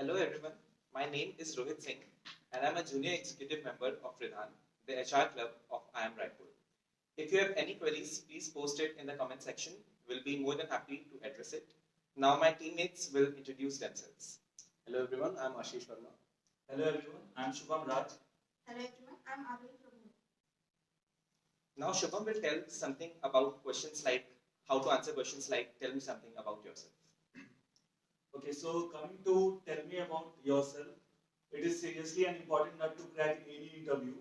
Hello everyone, my name is Rohit Singh and I'm a junior executive member of HRidhaan, the HR club of IIM Raipur. If you have any queries, please post it in the comment section. We'll be more than happy to address it. Now my teammates will introduce themselves. Hello everyone, I'm Ashish Verma. Hello everyone, I'm Shubham Raj. Hello everyone, I'm Arvind Prabhu. Now Shubham will tell something about questions like how to answer questions like tell me something about yourself. Okay, so coming to tell me about yourself, it is seriously an important nut to crack in any interview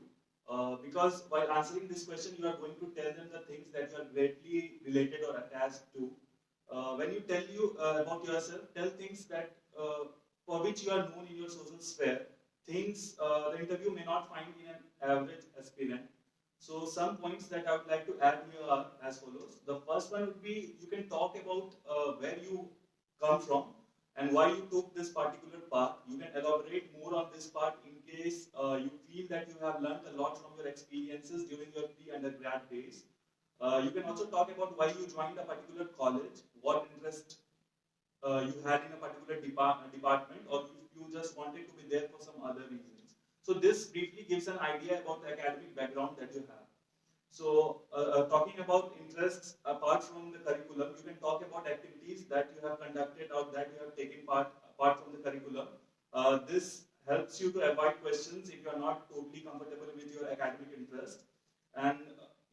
because while answering this question, you are going to tell them the things that you are greatly related or attached to. When you tell you about yourself, tell things that for which you are known in your social sphere, things the interview may not find in an average aspirant. So some points that I would like to add here are as follows. The first one would be you can talk about where you come from and why you took this particular path. You can elaborate more on this part in case you feel that you have learned a lot from your experiences during your pre-undergrad days. You can also talk about why you joined a particular college, what interest you had in a particular department, or if you just wanted to be there for some other reasons. So this briefly gives an idea about the academic background that you have. So talking about interests apart from the curriculum, you can talk about activities that you have conducted or that you have taken part apart from the curriculum. This helps you to avoid questions if you are not totally comfortable with your academic interest. And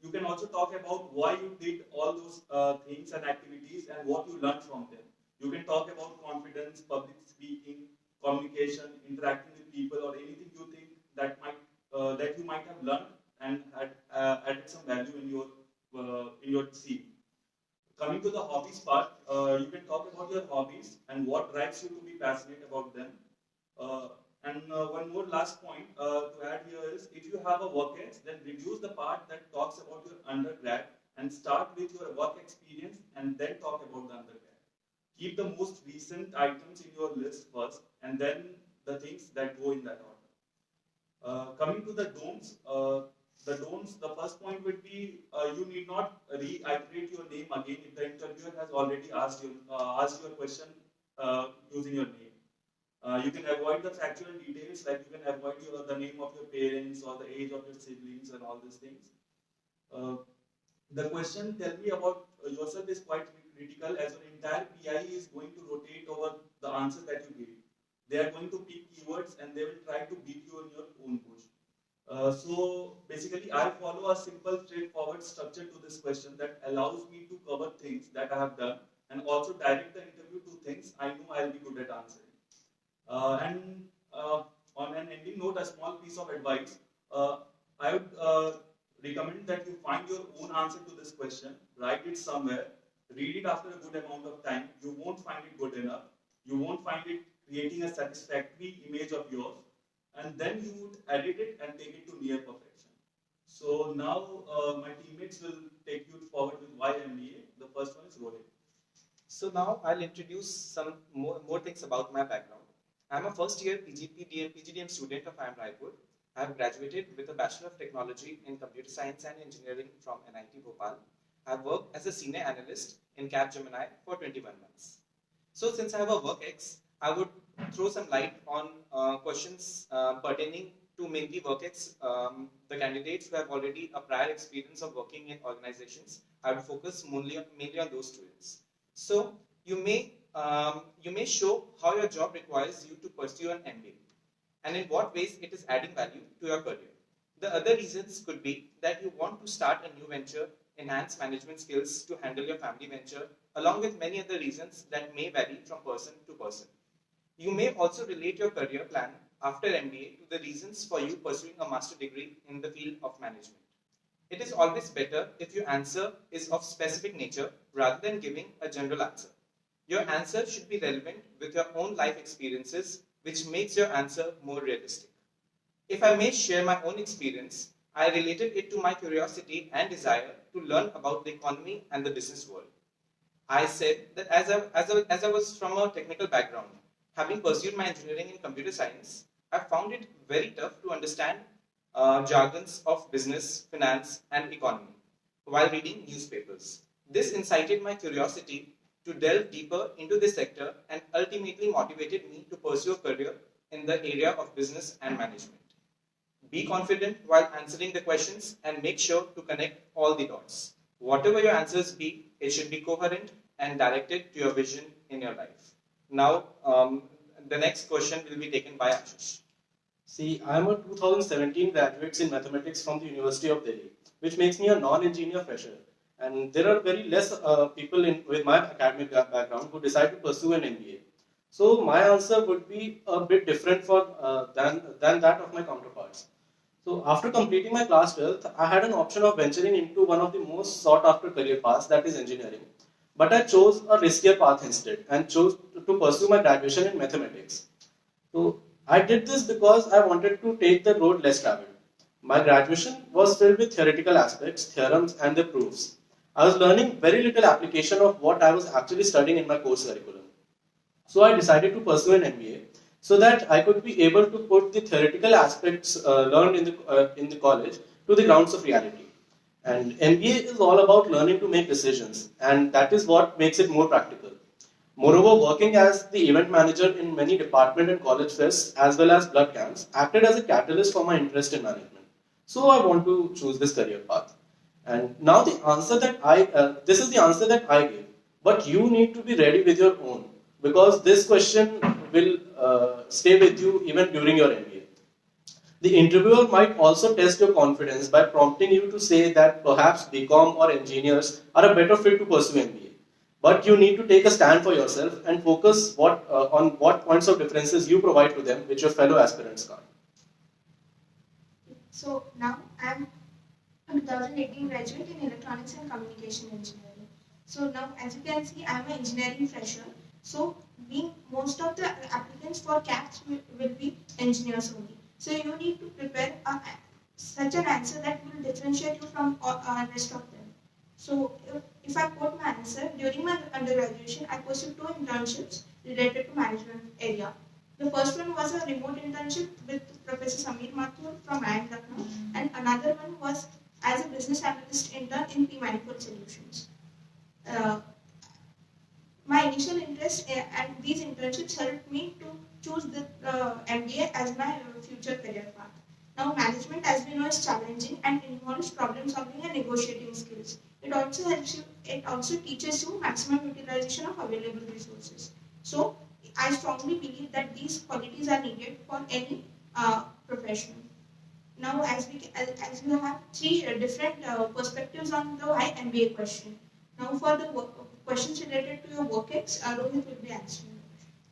you can also talk about why you did all those things and activities and what you learned from them. You can talk about confidence, public speaking, communication, interacting with people, or anything you think that you might have learned and had added some value in your CV. Coming to the hobbies part, you can talk about your hobbies and what drives you to be passionate about them. One more last point to add here is if you have a work ex, then reduce the part that talks about your undergrad and start with your work experience and then talk about the undergrad. Keep the most recent items in your list first and then the things that go in that order. Coming to the don'ts, the first point would be you need not reiterate your name again if the interviewer has already asked your question using your name. You can avoid the factual details, like you can avoid the name of your parents or the age of your siblings and all these things. The question, tell me about yourself, is quite critical as your entire PI is going to rotate over the answer that you give. They are going to pick keywords and they will try to beat you in your own push. So basically, I follow a simple, straightforward structure to this question that allows me to cover things that I have done and also direct the interview to things I know I'll be good at answering. On an ending note, a small piece of advice. I would recommend that you find your own answer to this question, write it somewhere, read it after a good amount of time. You won't find it good enough. You won't find it creating a satisfactory image of yours. And then you would edit it and take it to near perfection. So now my teammates will take you forward with why MBA. The first one is Rohit. So now I'll introduce some more things about my background. I'm a first year PGDM student of IIM Raipur. I have graduated with a Bachelor of Technology in Computer Science and Engineering from NIT Bhopal. I have worked as a senior analyst in Capgemini for 21 months. So since I have a work ex, I would throw some light on questions pertaining to mainly work ex, the candidates who have already a prior experience of working in organizations. I would focus mainly on those students. So you may show how your job requires you to pursue an MBA and in what ways it is adding value to your career. The other reasons could be that you want to start a new venture, enhance management skills to handle your family venture, along with many other reasons that may vary from person to person. You may also relate your career plan after MBA to the reasons for you pursuing a master degree in the field of management. It is always better if your answer is of specific nature rather than giving a general answer. Your answer should be relevant with your own life experiences, which makes your answer more realistic. If I may share my own experience, I related it to my curiosity and desire to learn about the economy and the business world. I said that as I was from a technical background, having pursued my engineering in computer science, I found it very tough to understand jargons of business, finance, and economy while reading newspapers. This incited my curiosity to delve deeper into this sector and ultimately motivated me to pursue a career in the area of business and management. Be confident while answering the questions and make sure to connect all the dots. Whatever your answers be, it should be coherent and directed to your vision in your life. Now, the next question will be taken by Ashish. See, I am a 2017 graduate in mathematics from the University of Delhi, which makes me a non-engineer fresher. And there are very less people with my academic background who decide to pursue an MBA. So my answer would be a bit different than that of my counterparts. So after completing my class 12th, I had an option of venturing into one of the most sought after career paths, that is engineering. But I chose a riskier path instead and chose to pursue my graduation in mathematics. So I did this because I wanted to take the road less traveled. My graduation was filled with theoretical aspects, theorems, and their proofs. I was learning very little application of what I was actually studying in my course curriculum. So I decided to pursue an MBA so that I could be able to put the theoretical aspects learned in the college to the grounds of reality. And MBA is all about learning to make decisions, and that is what makes it more practical. Moreover, working as the event manager in many department and college fests as well as blood camps acted as a catalyst for my interest in management. So I want to choose this career path. And now this is the answer that I give. But you need to be ready with your own, because this question will stay with you even during your MBA. The interviewer might also test your confidence by prompting you to say that perhaps BCom or engineers are a better fit to pursue MBA. But you need to take a stand for yourself and focus on what points of differences you provide to them which your fellow aspirants can't. So now I'm a 2018 graduate in electronics and communication engineering. So now, as you can see, I'm an engineering fresher. So being most of the applicants for CAPS will be engineers only. So you need to prepare such an answer that will differentiate you from rest of them. So if I quote my answer, during my undergraduation, I pursued 2 internships related to management area. The first one was a remote internship with Professor Samir Mathur from IIM Raipur, and another one was as a business analyst intern in P Manifold Solutions. My initial interest and these internships helped me to choose the MBA as my future career path. Now, management, as we know, is challenging and involves problem solving and negotiating skills. It also helps you. It also teaches you maximum utilization of available resources. So, I strongly believe that these qualities are needed for any profession. Now, as we have 3 different perspectives on the why MBA question. Now, for the questions related to your work ex, Rohit will be answering.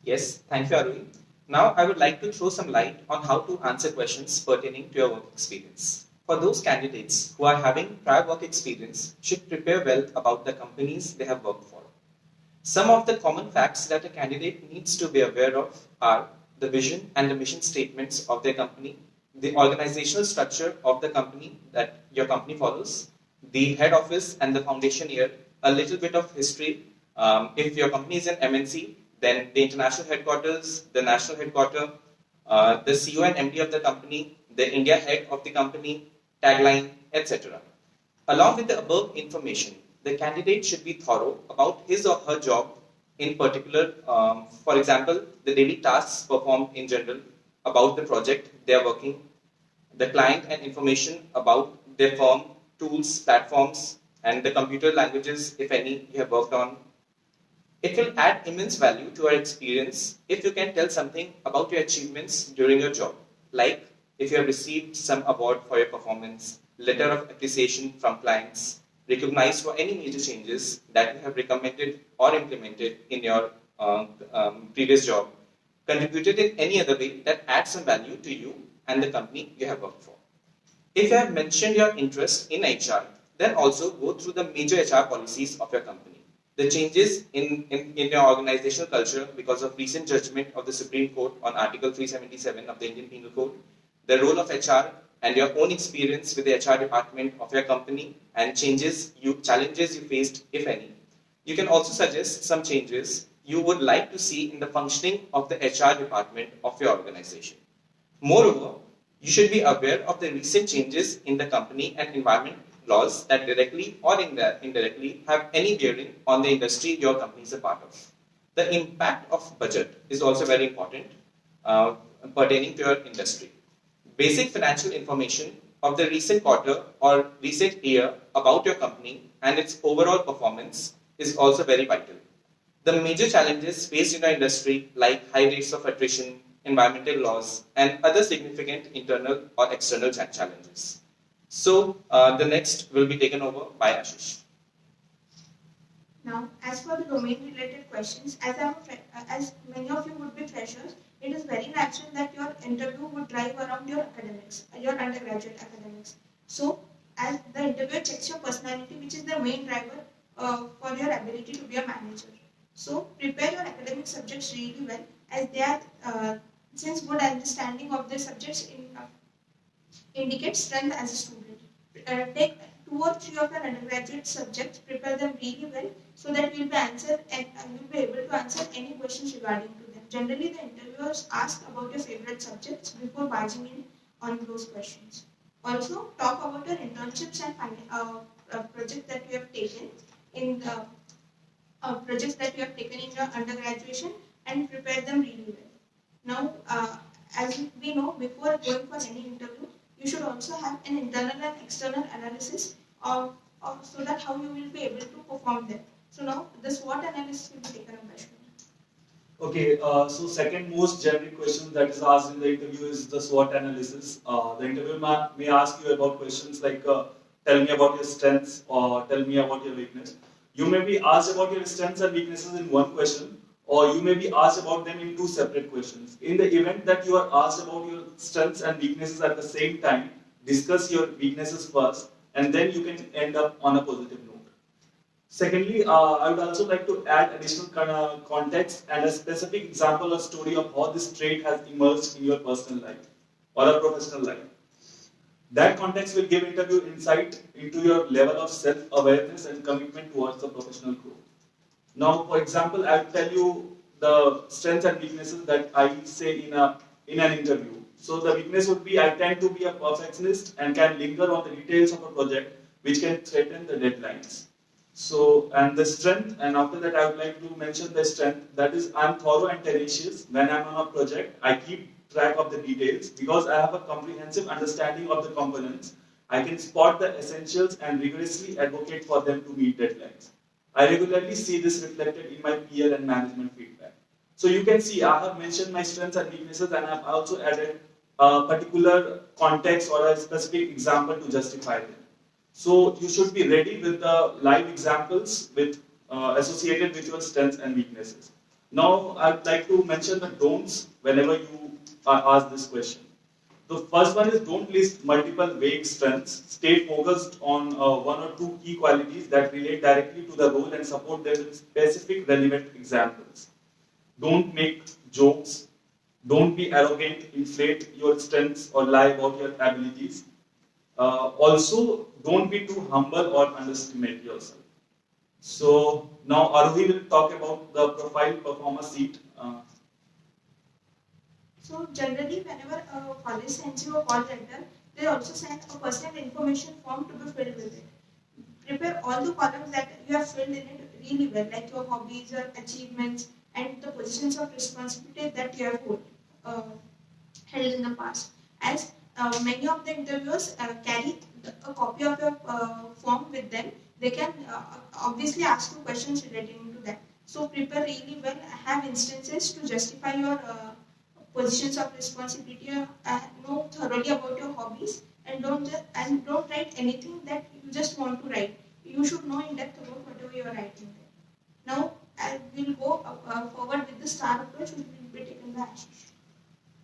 Yes, thank you, Arun. Now, I would like to throw some light on how to answer questions pertaining to your work experience. For those candidates who are having prior work experience, should prepare well about the companies they have worked for. Some of the common facts that a candidate needs to be aware of are the vision and the mission statements of their company, the organizational structure of the company that your company follows, the head office and the foundation year, a little bit of history. If your company is an MNC, then the international headquarters, the national headquarters, the CEO and MD of the company, the India head of the company, tagline, etc. Along with the above information, the candidate should be thorough about his or her job in particular. For example, the daily tasks performed in general, about the project they are working, the client and information about their firm, tools, platforms, and the computer languages, if any, you have worked on. It will add immense value to our experience if you can tell something about your achievements during your job, like if you have received some award for your performance, letter of appreciation from clients, recognized for any major changes that you have recommended or implemented in your previous job, contributed in any other way that adds some value to you and the company you have worked for. If you have mentioned your interest in HR, then also go through the major HR policies of your company. The changes in your organizational culture because of recent judgment of the Supreme Court on Article 377 of the Indian Penal Code, the role of HR and your own experience with the HR department of your company and challenges you faced, if any. You can also suggest some changes you would like to see in the functioning of the HR department of your organization. Moreover, you should be aware of the recent changes in the company and environment laws that directly or indirectly have any bearing on the industry your company is a part of. The impact of budget is also very important pertaining to your industry. Basic financial information of the recent quarter or recent year about your company and its overall performance is also very vital. The major challenges faced in our industry, like high rates of attrition, environmental laws, and other significant internal or external challenges. So, the next will be taken over by Ashish. Now, as for the domain-related questions, as many of you would be freshers, it is very natural that your interview would drive around your academics, your undergraduate academics. So, as the interviewer checks your personality, which is the main driver for your ability to be a manager. So, prepare your academic subjects really well, as they are, since good understanding of the subjects indicates strength as a student. Take 2 or 3 of your undergraduate subjects, prepare them really well, so that you'll be able to answer any questions regarding to them. Generally, the interviewers ask about your favorite subjects before barging in on those questions. Also, talk about your internships and projects that you have taken in the projects that you have taken in your undergraduation, and prepare them really well. Now, as we know, before going for any interview, you should also have an internal and external analysis of so that how you will be able to perform them. So now the SWOT analysis will be taken up by Shweta. Okay, so second most generic question that is asked in the interview is the SWOT analysis. The interviewer may ask you about questions like tell me about your strengths or tell me about your weakness. You may be asked about your strengths and weaknesses in one question, or you may be asked about them in 2 separate questions. In the event that you are asked about your strengths and weaknesses at the same time, discuss your weaknesses first, and then you can end up on a positive note. Secondly, I would also like to add additional context and a specific example or story of how this trait has emerged in your personal life or a professional life. That context will give interview insight into your level of self-awareness and commitment towards the professional growth. Now, for example, I'll tell you the strengths and weaknesses that I say in an interview. So the weakness would be I tend to be a perfectionist and can linger on the details of a project which can threaten the deadlines. So, and the strength, and after that I would like to mention the strength, that is I'm thorough and tenacious. When I'm on a project, I keep track of the details because I have a comprehensive understanding of the components. I can spot the essentials and rigorously advocate for them to meet deadlines. I regularly see this reflected in my peer and management feedback. So you can see I have mentioned my strengths and weaknesses, and I have also added a particular context or a specific example to justify them. So you should be ready with the live examples associated with your strengths and weaknesses. Now I'd like to mention the don'ts whenever you are asked this question. The first one is don't list multiple vague strengths. Stay focused on 1 or 2 key qualities that relate directly to the role and support them with specific relevant examples. Don't make jokes. Don't be arrogant, inflate your strengths or lie about your abilities. Also, don't be too humble or underestimate yourself. So now Arohi will talk about the profile performer sheet. So generally, whenever a college sends you a call letter, they also send a personal information form to be filled with it. Prepare all the columns that you have filled in it really well, like your hobbies, your achievements, and the positions of responsibility that you have held in the past. As many of the interviewers carry a copy of your form with them, they can obviously ask you questions relating to that. So prepare really well, have instances to justify your positions of responsibility, know thoroughly about your hobbies, and don't write anything that you just want to write. You should know in depth about whatever you are writing there. Now, we'll go forward with the STAR approach, which will be taken by Ashish.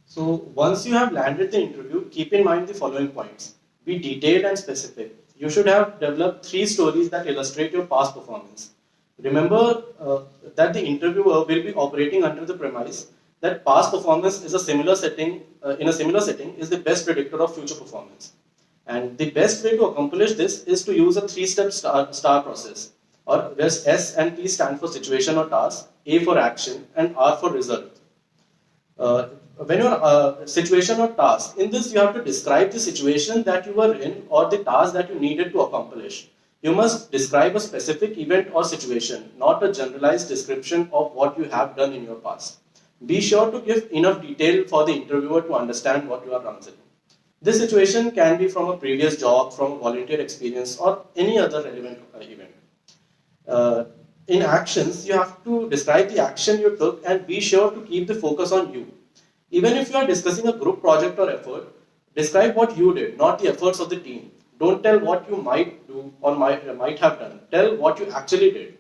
So once you have landed the interview, keep in mind the following points. Be detailed and specific. You should have developed 3 stories that illustrate your past performance. Remember that the interviewer will be operating under the premise that past performance is a similar setting, in a similar setting is the best predictor of future performance. And the best way to accomplish this is to use a 3-step STAR process, or where S and T stand for situation or task, A for action, and R for result. when your situation or task, in this you have to describe the situation that you were in or the task that you needed to accomplish. You must describe a specific event or situation, not a generalized description of what you have done in your past. Be sure to give enough detail for the interviewer to understand what you are answering. This situation can be from a previous job, from a volunteer experience, or any other relevant event. Uh, in actions, you have to describe the action you took and be sure to keep the focus on you. Even if you are discussing a group project or effort, describe what you did, not the efforts of the team. Don't tell what you might do or might have done. Tell what you actually did.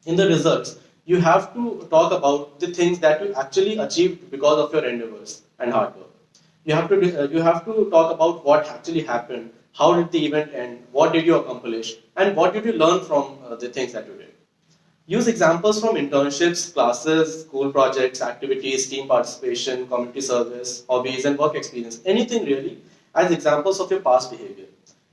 In the results, you have to talk about the things that you actually achieved because of your endeavors and hard work. You have to talk about what actually happened, how did the event end, what did you accomplish, and what did you learn from the things that you did. Use examples from internships, classes, school projects, activities, team participation, community service, hobbies, and work experience. Anything really as examples of your past behavior.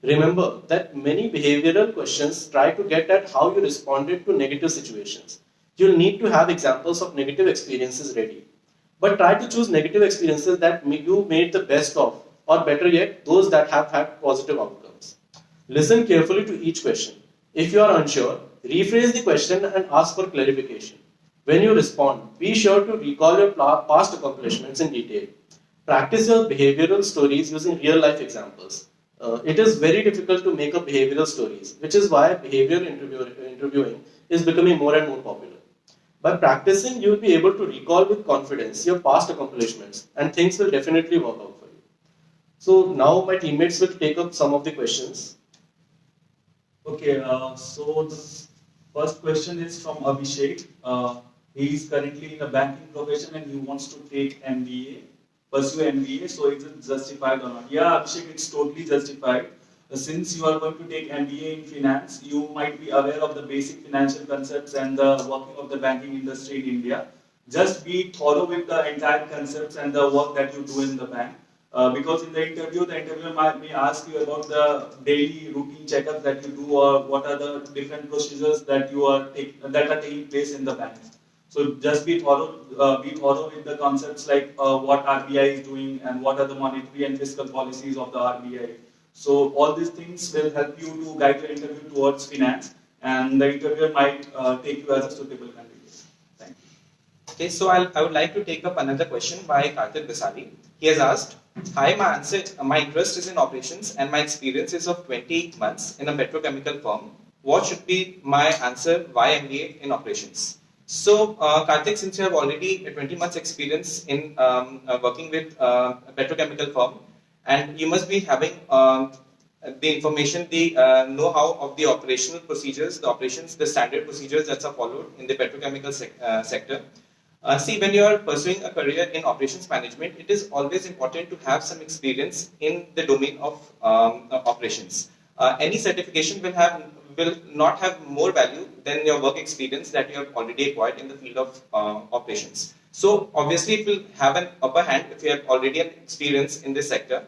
Remember that many behavioral questions try to get at how you responded to negative situations. You'll need to have examples of negative experiences ready. But try to choose negative experiences that you made the best of, or better yet, those that have had positive outcomes. Listen carefully to each question. If you are unsure, rephrase the question and ask for clarification. When you respond, be sure to recall your past accomplishments in detail. Practice your behavioral stories using real life examples. It is very difficult to make up behavioral stories, which is why behavioral interviewing is becoming more and more popular. By practicing, you will be able to recall with confidence your past accomplishments, and things will definitely work out for you. So now my teammates will take up some of the questions. Okay, so the first question is from Abhishek. He is currently in a banking profession and he wants to take MBA, pursue MBA. So is it justified or not? Yeah, Abhishek, it's totally justified. Since you are going to take MBA in finance, you might be aware of the basic financial concepts and the working of the banking industry in India. Just be thorough with the entire concepts and the work that you do in the bank. Because in the interviewer may ask you about the daily routine checkups that you do, or what are the different procedures that that are taking place in the bank. So just be thorough with the concepts like what RBI is doing and what are the monetary and fiscal policies of the RBI. So all these things will help you to guide your interview towards finance, and the interviewer might take you as a suitable candidate. Thank you. Okay, so I would like to take up another question by Karthik Bisali. He has asked, hi, my interest is in operations and my experience is of 20 months in a petrochemical firm. What should be my answer? Why MBA in operations? So, Karthik, since you have already a 20 months experience in working with a petrochemical firm, and you must be having the information, the know-how of the operational procedures, the standard procedures that are followed in the petrochemical sector. See, when you are pursuing a career in operations management, it is always important to have some experience in the domain of operations. Any certification will not have more value than your work experience that you have already acquired in the field of operations. So obviously, it will have an upper hand if you have already an experience in this sector.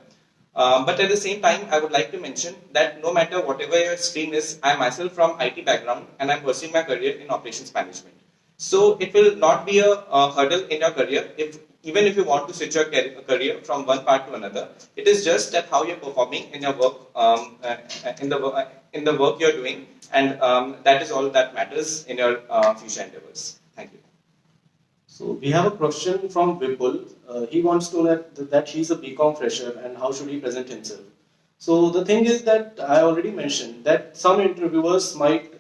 But at the same time, I would like to mention that no matter whatever your stream is, I myself from IT background and I'm pursuing my career in operations management. So it will not be a hurdle in your career even if you want to switch your career from one part to another. It is just that how you're performing in your work, in the work you're doing, and that is all that matters in your future endeavors. Thank you. So we have a question from Vipul. He wants to know that he's a BCom fresher and how should he present himself. So the thing is that I already mentioned that some interviewers might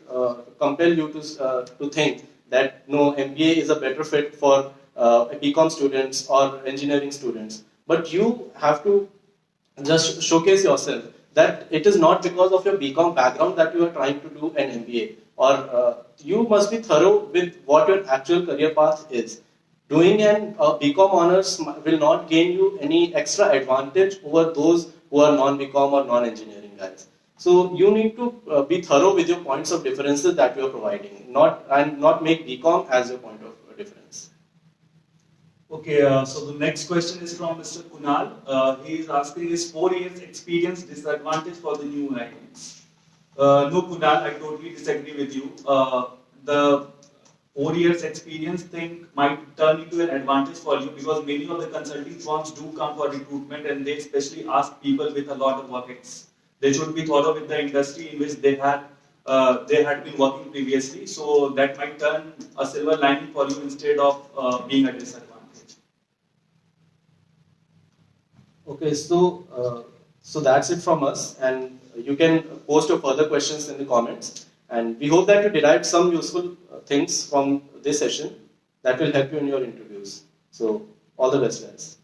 compel you to think that no, MBA is a better fit for BCom students or engineering students. But you have to just showcase yourself that it is not because of your BCom background that you are trying to do an MBA, or you must be thorough with what your actual career path is. Doing an BCom honors will not gain you any extra advantage over those who are non-BCom or non-engineering guys. So you need to be thorough with your points of differences that you are providing, not make BCom as your point of difference. Okay, so the next question is from Mr. Kunal. He is asking, is 4 years experience disadvantage for the new hires? No, Kunal, I totally disagree with you. The 4 years experience thing might turn into an advantage for you, because many of the consulting firms do come for recruitment and they especially ask people with a lot of work experience. They should be thought of with the industry in which they had been working previously. So that might turn a silver lining for you instead of being a disadvantage. Okay, so that's it from us, and you can post your further questions in the comments. And we hope that you derived some useful things from this session that will help you in your interviews. So all the best, guys.